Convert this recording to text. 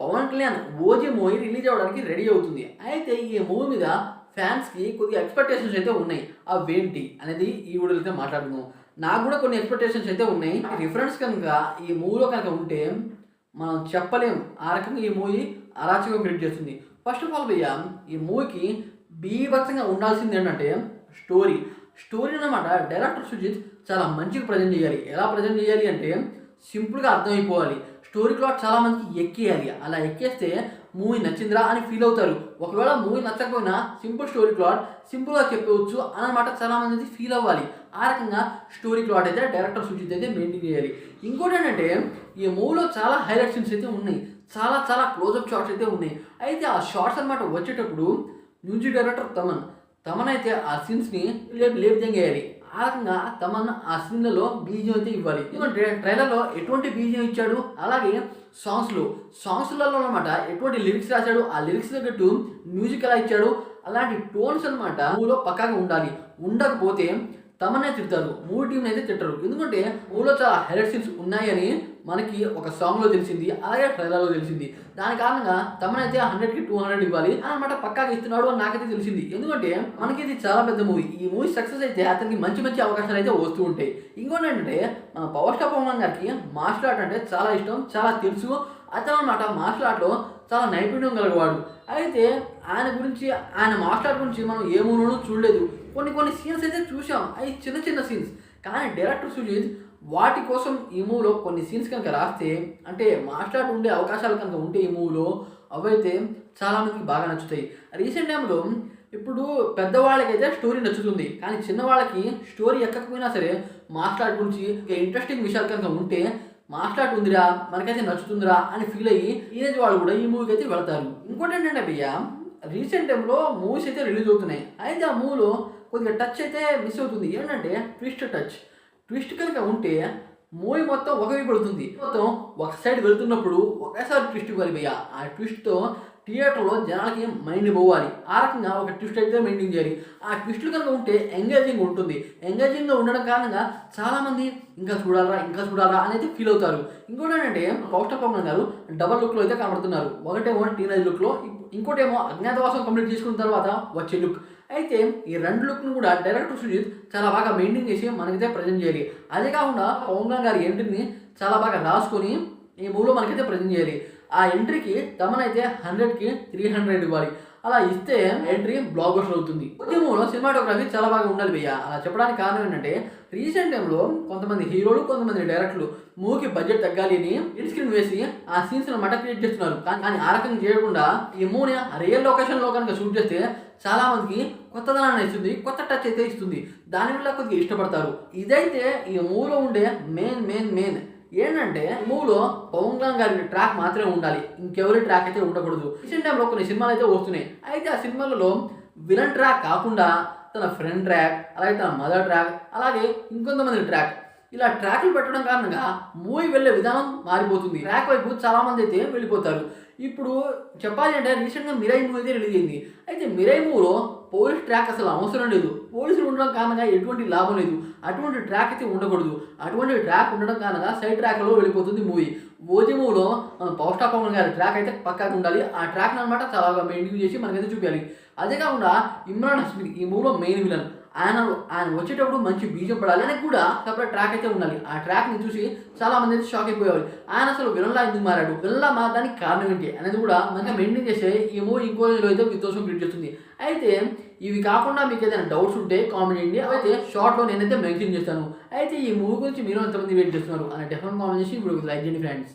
Pawan Kalyan OG movie release అవ్వడానికి ready అవుతుంది. అయితే ఈ మూవీ మీద ఫ్యాన్స్‌కి కొద్దిగా ఎక్స్‌పెక్టేషన్స్ అయితే ఉన్నాయి. అవేంటి అనేది ఈ వీడియోలో అయితే మాట్లాడుకుందాం. నాకు కూడా కొన్ని ఎక్స్‌పెక్టేషన్స్ అయితే ఉన్నాయి. రిఫరెన్స్ కనుక ఈ మూవీలో కనుక ఉంటే మనం చెప్పలేం. ఆ రకంగా ఈ మూవీ అరాచకం క్రియేట్ చేస్తుంది. ఫస్ట్ ఆఫ్ ఆల్ భయ్యా, ఈ మూవీకి బీభత్సంగా ఉండాల్సింది ఏంటంటే స్టోరీ. స్టోరీ అన్నమాట డైరెక్టర్ సుజిత్ చాలా మంచిగా ప్రజెంట్ చేయాలి. ఎలా ప్రజెంట్ చేయాలి అంటే సింపుల్గా అర్థమైపోవాలి. స్టోరీ ప్లాట్ చాలా మందికి ఎక్కేయాలి. అలా ఎక్కేస్తే మూవీ నచ్చిందిరా అని ఫీల్ అవుతారు. ఒకవేళ మూవీ నచ్చకపోయినా సింపుల్ స్టోరీ ప్లాట్ సింపుల్గా చెప్పవచ్చు అన్నమాట చాలా మంది అయితే ఫీల్ అవ్వాలి. ఆ రకంగా స్టోరీ ప్లాట్ అయితే డైరెక్టర్ సుజిత్ అయితే మెయింటైన్ చేయాలి. ఇంకోటి ఏంటంటే ఈ మూవీలో చాలా హైలైట్ సీన్స్ అయితే ఉన్నాయి. చాలా చాలా క్లోజప్ షాట్స్ అయితే ఉన్నాయి. అయితే ఆ షార్ట్స్ అనమాట వచ్చేటప్పుడు మ్యూజిక్ డైరెక్టర్ తమన్ అయితే ఆ సీన్స్ని లేపిదంగా వేయాలి. ఆ రకంగా తమన్ ఆ సీన్లలో బీజియం అయితే ఇవ్వాలి. ఎందుకంటే ట్రైలర్లో ఎటువంటి బీజియం ఇచ్చాడు, అలాగే సాంగ్స్లలో అనమాట ఎటువంటి లిరిక్స్ రాశాడు, ఆ లిరిక్స్ తగ్గట్టు మ్యూజిక్ ఎలా ఇచ్చాడు, అలాంటి టోన్స్ అనమాట మూవీలో పక్కాగా ఉండాలి. ఉండకపోతే తమనే తిడతారు, మూవీ టీంని అయితే తిట్టరు. ఎందుకంటే మూవీలో చాలా హైలైట్ సీన్స్ ఉన్నాయని మనకి ఒక సాంగ్లో తెలిసింది, అలాగే ట్రైలర్లో తెలిసింది. దాని కారణంగా తమనైతే 100కి 200 ఇవ్వాలి అనమాట పక్కాగా ఇస్తున్నాడు అని నాకైతే తెలిసింది. ఎందుకంటే మనకి ఇది చాలా పెద్ద మూవీ. ఈ మూవీ సక్సెస్ అయితే అతనికి మంచి మంచి అవకాశాలు అయితే వస్తూ ఉంటాయి. ఇంకోటి ఏంటంటే మన పవర్ స్టార్ పవన్ గారికి మార్షల్ ఆర్ట్ అంటే చాలా ఇష్టం, చాలా తెలుసు. అతను అనమాట మార్షల్ ఆర్ట్లో చాలా నైపుణ్యం కలగవాడు. అయితే ఆయన మార్షల్ ఆర్ట్ గురించి మనం ఏ మూవీలోనూ చూడలేదు. కొన్ని సీన్స్ అయితే చూసాం, అవి చిన్న చిన్న సీన్స్. కానీ డైరెక్టర్ సుజిత్ వాటి కోసం ఈ మూవీలో కొన్ని సీన్స్ కనుక రాస్తే, అంటే మార్షల్ ఆర్ట్ ఉండే అవకాశాలు కనుక ఉంటే ఈ మూవీలో అవైతే చాలామందికి బాగా నచ్చుతాయి. రీసెంట్ టైంలో ఇప్పుడు పెద్దవాళ్ళకైతే స్టోరీ నచ్చుతుంది, కానీ చిన్నవాళ్ళకి స్టోరీ ఎక్కకపోయినా సరే మార్షల్ ఆర్ట్ గురించి ఇంట్రెస్టింగ్ విషయాలు కనుక ఉంటే మార్షల్ ఆర్ట్ ఉందిరా మనకైతే నచ్చుతుందిరా అని ఫీల్ అయ్యి టీనేజ్ వాళ్ళు కూడా ఈ మూవీకి అయితే వెళ్తారు. ఇంకోటి ఏంటంటే భయ్య, రీసెంట్ టైంలో మూవీస్ అయితే రిలీజ్ అవుతున్నాయి. అయితే ఆ మూవీలో కొద్దిగా టచ్ అయితే మిస్ అవుతుంది. ఏంటంటే ట్విస్ట్ కనుక ఉంటే మూవీ మొత్తం ఒకవైపు వెళుతుంది. మొత్తం ఒక సైడ్ వెళ్తున్నప్పుడు ఒకేసారి ట్విస్ట్ ఇవ్వాలి భయ్య. ఆ ట్విస్ట్తో థియేటర్లో జనాలకి మైండ్ పోవాలి. ఆ రకంగా ఒక ట్విస్ట్ అయితే మెయింటైన్ చేయాలి. ఆ ట్విస్టులు కనుక ఉంటే ఎంగేజింగ్ ఉంటుంది. ఎంగేజింగ్గా ఉండడం కారణంగా చాలామంది ఇంకా చూడాలా అనేది ఫీల్ అవుతారు. ఇంకోటి ఏంటంటే పవర్ స్టార్ పవన్ గారు డబల్ లుక్లో అయితే కనబడుతున్నారు. ఒకటేమో టీనేజ్ లుక్లో, ఇంకోటేమో అజ్ఞాతవాసం కంప్లీట్ చేసుకున్న తర్వాత వచ్చే లుక్. అయితే ఈ రెండు లుక్ను కూడా డైరెక్టర్ సుజిత్ చాలా బాగా మెయింటైన్ చేసి మనకైతే ప్రజెంట్ చేయాలి. అదే కాకుండా పవన్ గారి ఎంట్రీని చాలా బాగా రాసుకొని ఈ మూవీలో మనకైతే ప్రజెంట్ చేయాలి. ఆ ఎంట్రీకి తమనైతే 100కి 300 ఇవ్వాలి. అలా ఇస్తే ఎంట్రీ బ్లాక్ బస్టర్ అవుతుంది. ఈ మూవీలో సినిమాటోగ్రఫీ చాలా బాగా ఉండాలి భయ్య. అలా చెప్పడానికి కారణం ఏంటంటే రీసెంట్ టైంలో కొంతమంది హీరోలు, కొంతమంది డైరెక్టర్లు మూవీకి బడ్జెట్ తగ్గాలి అని గ్రీన్ స్క్రీన్ వేసి ఆ సీన్స్ మట క్రియేట్ చేస్తున్నారు. కానీ ఆ రకంగా చేయకుండా ఈ మూవీని రియల్ లొకేషన్లో కనుక షూట్ చేస్తే చాలా మందికి కొత్తదనాన్ని ఇస్తుంది, కొత్త టచ్ అయితే ఇస్తుంది. దానివల్ల కొద్దిగా ఇష్టపడతారు. ఇదైతే ఈ మూవీలో ఉండే మెయిన్ ఏంటంటే మూవీలో పవన్ కళ్యాణ్ గారి ట్రాక్ మాత్రమే ఉండాలి, ఇంకెవరి ట్రాక్ అయితే ఉండకూడదు. రీసెంట్ టైంలో కొన్ని సినిమాలు అయితే వస్తున్నాయి. అయితే ఆ సినిమాలలో విలన్ ట్రాక్ కాకుండా తన ఫ్రెండ్ ట్రాక్, అలాగే తన మదర్ ట్రాక్, అలాగే ఇంకొంతమంది ట్రాక్, ఇలా ట్రాక్లు పెట్టడం కారణంగా మూవీ వెళ్ళే విధానం మారిపోతుంది. ట్రాక్ వైపు చాలామంది అయితే వెళ్ళిపోతారు. ఇప్పుడు చెప్పాలి అంటే రీసెంట్గా మిరాయి మూవీ అయితే రిలీజ్ అయింది. అయితే మిరాయి మూవీలో పోలీస్ ట్రాక్ అసలు అవసరం లేదు. పోలీసులు ఉండడం కారణంగా ఎటువంటి లాభం లేదు. అటువంటి ట్రాక్ అయితే ఉండకూడదు. అటువంటి ట్రాక్ ఉండడం కారణంగా సైడ్ ట్రాక్లో వెళ్ళిపోతుంది మూవీ. ఓజీ మూవీలో పవర్ స్టార్ పవన్ గారి ట్రాక్ అయితే పక్కాగా ఉండాలి. ఆ ట్రాక్ని అనమాట చాలా మెయింటైన్ చేసి మనకైతే చూపించాలి. అదే కాకుండా ఇమ్రాన్ హష్మీ ఈ మూవీలో మెయిన్ విలన్. ఆయన వచ్చేటప్పుడు మంచి బీజం పడాలి. ఆయనకు కూడా సపరేట్ ట్రాక్ అయితే ఉండాలి. ఆ ట్రాక్ని చూసి చాలా మంది అయితే షాక్ అయిపోయేవారు. ఆయన అసలు విలన్లా ఎందుకు మారాడు, విలన్లా మారడానికి కారణం ఏంటి అనేది కూడా మంచిగా మెయింటైన్ చేస్తే ఈ మూవీ ఇంకో అయితే వితోషం క్రియేట్ చేస్తుంది. అయితే ఇవి కాకుండా మీకు ఏదైనా డౌట్స్ ఉంటే కామెంట్ చేయండి. అయితే షార్ట్లో నేనైతే మెన్షన్ చేస్తాను. అయితే ఈ మూవీ గురించి మీరు ఎంతమంది వెయిట్ చేస్తున్నారు అని డెఫినెట్ కామెంట్ చేసి ఇప్పుడు లైక్ చేయండి ఫ్రెండ్స్.